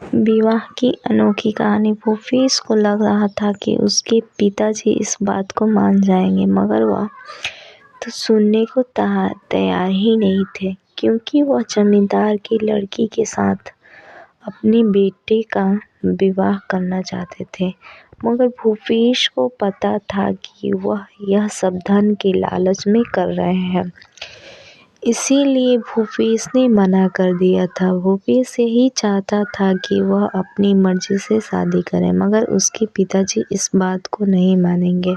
विवाह की अनोखी कहानी। भूपेश को लग रहा था कि उसके पिताजी इस बात को मान जाएंगे, मगर वह तो सुनने को तैयार ही नहीं थे, क्योंकि वह जमींदार की लड़की के साथ अपने बेटे का विवाह करना चाहते थे। मगर भूपेश को पता था कि वह यह सब धन के लालच में कर रहे हैं, इसीलिए भूपेश ने मना कर दिया था। भूपेश यही चाहता था कि वह अपनी मर्जी से शादी करे, मगर उसके पिताजी इस बात को नहीं मानेंगे।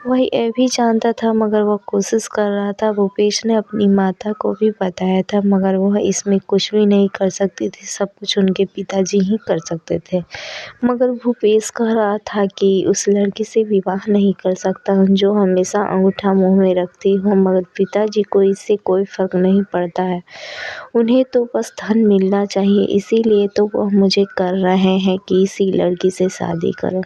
वह यह भी जानता था, मगर वह कोशिश कर रहा था। भूपेश ने अपनी माता को भी बताया था, मगर वह इसमें कुछ भी नहीं कर सकती थी। सब कुछ उनके पिताजी ही कर सकते थे। मगर भूपेश कह रहा था कि उस लड़की से विवाह नहीं कर सकता जो हमेशा अंगूठा मुंह में रखती हो, मगर पिताजी को इससे कोई फर्क नहीं पड़ता है। उन्हें तो बस धन मिलना चाहिए, इसीलिए तो वह मुझे कर रहे हैं कि इसी लड़की से शादी करो।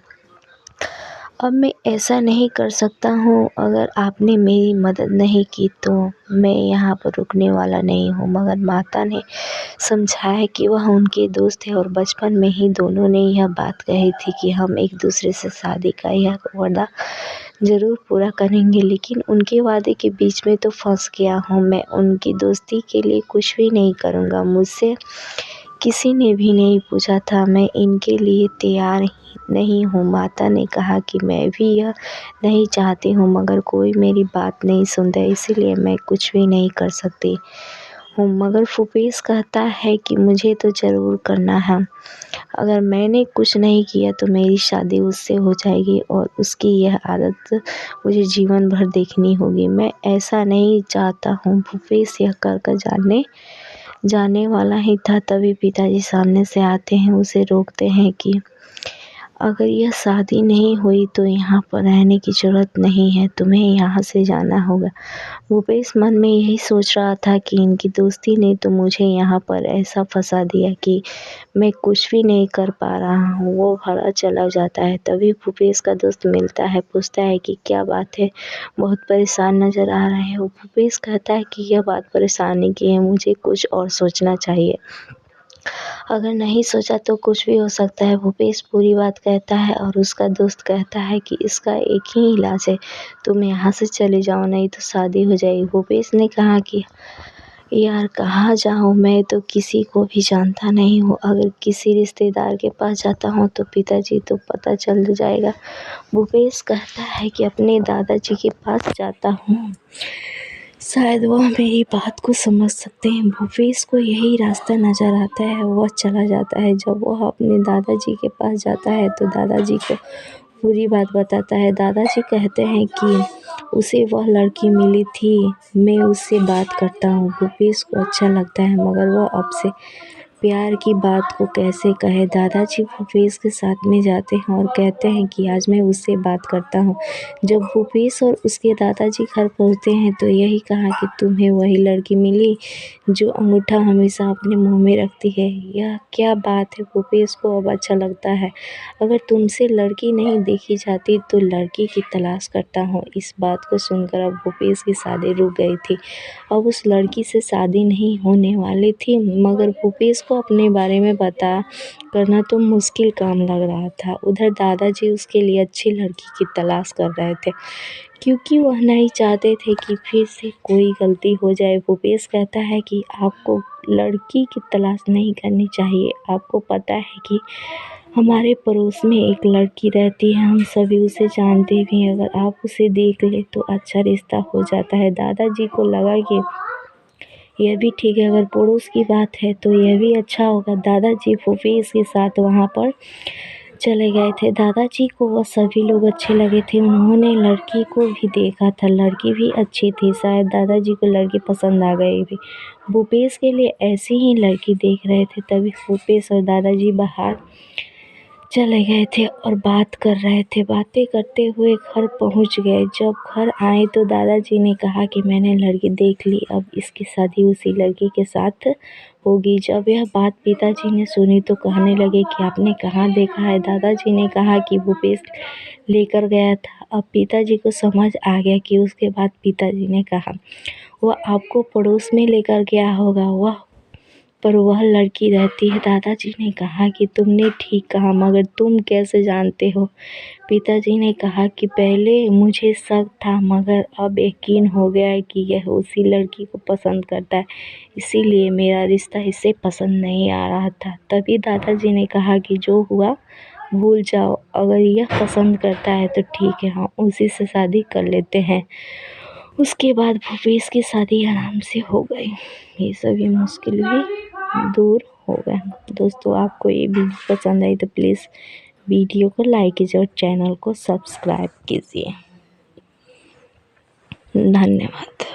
अब मैं ऐसा नहीं कर सकता हूँ। अगर आपने मेरी मदद नहीं की तो मैं यहाँ पर रुकने वाला नहीं हूँ। मगर माता ने समझाया कि वह उनके दोस्त है और बचपन में ही दोनों ने यह बात कही थी कि हम एक दूसरे से शादी का यह वादा ज़रूर पूरा करेंगे। लेकिन उनके वादे के बीच में तो फंस गया हूँ। मैं उनकी दोस्ती के लिए कुछ भी नहीं करूँगा। मुझसे किसी ने भी नहीं पूछा था, मैं इनके लिए तैयार नहीं हूँ। माता ने कहा कि मैं भी यह नहीं चाहती हूँ, मगर कोई मेरी बात नहीं सुनता, इसीलिए मैं कुछ भी नहीं कर सकती हूँ। मगर भूपेश कहता है कि मुझे तो ज़रूर करना है। अगर मैंने कुछ नहीं किया तो मेरी शादी उससे हो जाएगी और उसकी यह आदत मुझे जीवन भर देखनी होगी। मैं ऐसा नहीं चाहता हूँ। भूपेश यह कर जाने वाला ही था, तभी पिताजी सामने से आते हैं, उसे रोकते हैं कि अगर यह शादी नहीं हुई तो यहाँ पर रहने की ज़रूरत नहीं है, तुम्हें यहाँ से जाना होगा। भूपेश मन में यही सोच रहा था कि इनकी दोस्ती ने तो मुझे यहाँ पर ऐसा फंसा दिया कि मैं कुछ भी नहीं कर पा रहा हूँ। वो भागा चला जाता है। तभी भूपेश का दोस्त मिलता है, पूछता है कि क्या बात है, बहुत परेशान नज़र आ रहे हो। भूपेश कहता है कि यह बात परेशानी की है, मुझे कुछ और सोचना चाहिए। अगर नहीं सोचा तो कुछ भी हो सकता है। भूपेश पूरी बात कहता है और उसका दोस्त कहता है कि इसका एक ही इलाज है, तुम यहाँ से चले जाओ, नहीं तो शादी हो जाएगी। भूपेश ने कहा कि यार कहाँ जाऊँ, मैं तो किसी को भी जानता नहीं हूँ। अगर किसी रिश्तेदार के पास जाता हूँ तो पिताजी तो पता चल जाएगा। भूपेश कहता है कि अपने दादाजी के पास जाता हूँ, शायद वह मेरी बात को समझ सकते हैं। भूपेश को यही रास्ता नज़र आता है, वह चला जाता है। जब वह अपने दादाजी के पास जाता है तो दादाजी को पूरी बात बताता है। दादाजी कहते हैं कि उसे वह लड़की मिली थी, मैं उससे बात करता हूँ। भूपेश को अच्छा लगता है, मगर वह अब से प्यार की बात को कैसे कहे। दादाजी भूपेश के साथ में जाते हैं और कहते हैं कि आज मैं उससे बात करता हूँ। जब भूपेश और उसके दादाजी घर पहुँचते हैं तो यही कहा कि तुम्हें वही लड़की मिली जो अंगूठा हमेशा अपने मुंह में रखती है। यह क्या बात है। भूपेश को अब अच्छा लगता है। अगर तुमसे लड़की नहीं देखी जाती तो लड़की की तलाश करता हूँ। इस बात को सुनकर अब भूपेश की शादी रुक गई थी। अब उस लड़की से शादी नहीं होने वाली थी, मगर भूपेश को अपने बारे में पता करना तो मुश्किल काम लग रहा था। उधर दादाजी उसके लिए अच्छी लड़की की तलाश कर रहे थे, क्योंकि वह नहीं चाहते थे कि फिर से कोई गलती हो जाए। भूपेश कहता है कि आपको लड़की की तलाश नहीं करनी चाहिए। आपको पता है कि हमारे पड़ोस में एक लड़की रहती है, हम सभी उसे जानते भी हैं। अगर आप उसे देख ले तो अच्छा रिश्ता हो जाता है। दादाजी को लगा कि यह भी ठीक है, अगर पड़ोस की बात है तो यह भी अच्छा होगा। दादाजी भूपेश के साथ वहाँ पर चले गए थे। दादाजी को वह सभी लोग अच्छे लगे थे। उन्होंने लड़की को भी देखा था, लड़की भी अच्छी थी। शायद दादाजी को लड़की पसंद आ गई भी। भूपेश के लिए ऐसी ही लड़की देख रहे थे। तभी भूपेश और दादाजी बाहर चले गए थे और बात कर रहे थे। बातें करते हुए घर पहुंच गए। जब घर आए तो दादाजी ने कहा कि मैंने लड़की देख ली, अब इसकी शादी उसी लड़की के साथ होगी। जब यह बात पिताजी ने सुनी तो कहने लगे कि आपने कहाँ देखा है। दादाजी ने कहा कि भूपेश लेकर गया था। अब पिताजी को समझ आ गया कि उसके बाद पिताजी ने कहा वह आपको पड़ोस में लेकर गया होगा। वह पर वह लड़की रहती है। दादाजी ने कहा कि तुमने ठीक कहा, मगर तुम कैसे जानते हो? पिताजी ने कहा कि पहले मुझे शक था, मगर अब यकीन हो गया है कि यह उसी लड़की को पसंद करता है, इसीलिए मेरा रिश्ता इसे पसंद नहीं आ रहा था। तभी दादाजी ने कहा कि जो हुआ भूल जाओ, अगर यह पसंद करता है तो ठीक है, हम उसी से शादी कर लेते हैं। उसके बाद भूपेश की शादी आराम से हो गई। ये सभी मुश्किल भी दूर हो गए। दोस्तों, आपको ये वीडियो पसंद आई तो प्लीज़ वीडियो को लाइक कीजिए और चैनल को सब्सक्राइब कीजिए। धन्यवाद।